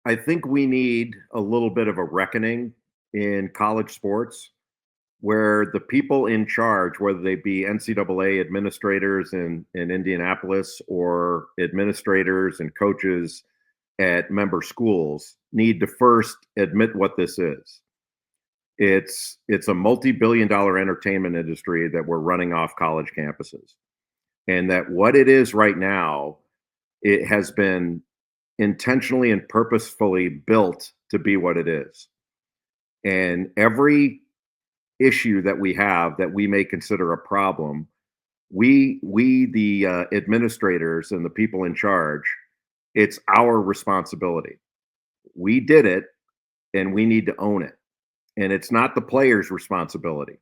I think we need a little bit of a reckoning in college sports where the people in charge, whether they be NCAA administrators in Indianapolis or administrators and coaches at member schools, need to first admit what this is. It's a multi-billion-dollar entertainment industry that we're running off college campuses. And that what it is right now, it has been intentionally and purposefully built to be what it is. And every issue that we have that we may consider a problem, we the administrators and the people in charge, it's our responsibility. We did it, and we need to own it. And it's not the players' responsibility.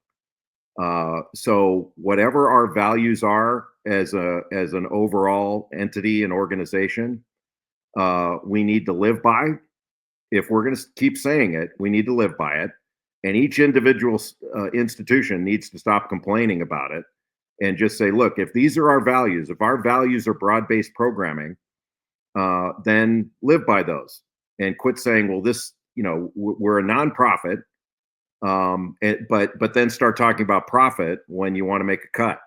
So whatever our values are as an overall entity and organization, we need to live by. If we're going to keep saying it, we need to live by it. And each individual institution needs to stop complaining about it and just say, look, if these are our values, if our values are broad-based programming, then live by those and quit saying, well, this, we're a nonprofit, but then start talking about profit when you want to make a cut.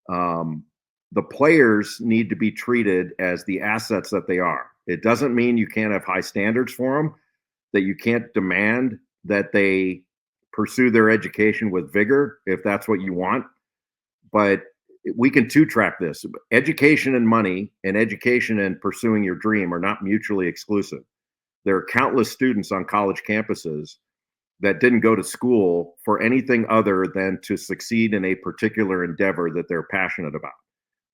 The players need to be treated as the assets that they are. It doesn't mean you can't have high standards for them, that you can't demand that they pursue their education with vigor if that's what you want. But we can two-track this. Education and money and education and pursuing your dream are not mutually exclusive. There are countless students on college campuses that didn't go to school for anything other than to succeed in a particular endeavor that they're passionate about.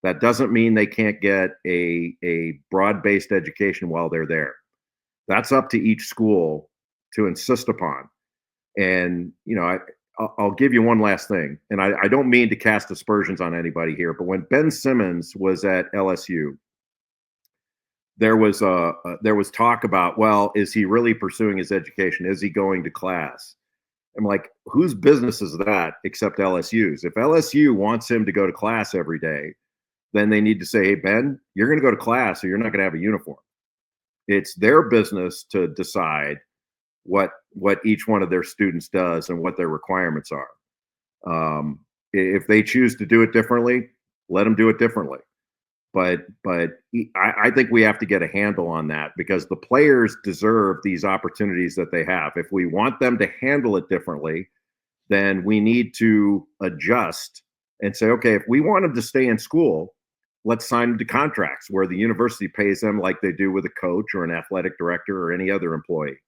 That doesn't mean they can't get a broad-based education while they're there. That's up to each school to insist upon. And, I'll give you one last thing. And I don't mean to cast aspersions on anybody here, but when Ben Simmons was at LSU, there was talk about, well, is he really pursuing his education? Is he going to class? I'm like, whose business is that except LSU's? If LSU wants him to go to class every day, then they need to say, hey, Ben, you're going to go to class or you're not going to have a uniform. It's their business to decide what each one of their students does and what their requirements are. If they choose to do it differently, let them do it differently. But I think we have to get a handle on that because the players deserve these opportunities that they have. If we want them to handle it differently, then we need to adjust and say, okay, if we want them to stay in school, let's sign them to contracts where the university pays them like they do with a coach or an athletic director or any other employee.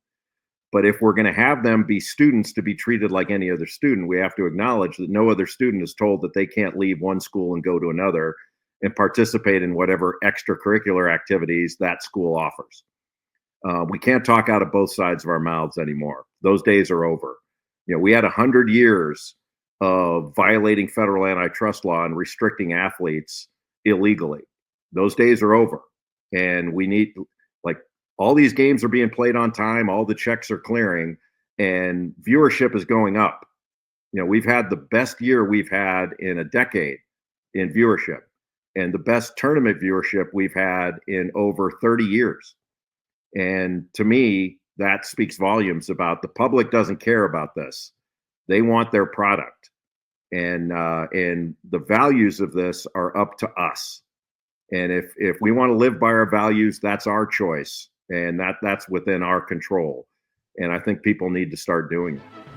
But if we're going to have them be students to be treated like any other student, we have to acknowledge that no other student is told that they can't leave one school and go to another and participate in whatever extracurricular activities that school offers. We can't talk out of both sides of our mouths anymore. Those days are over. We had 100 years of violating federal antitrust law and restricting athletes illegally. Those days are over. And we need, all these games are being played on time, all the checks are clearing, and viewership is going up. We've had the best year we've had in a decade in viewership and the best tournament viewership we've had in over 30 years. And to me, that speaks volumes about the public doesn't care about this. They want their product. And the values of this are up to us. And if we want to live by our values, that's our choice. And that's within our control. And I think people need to start doing it.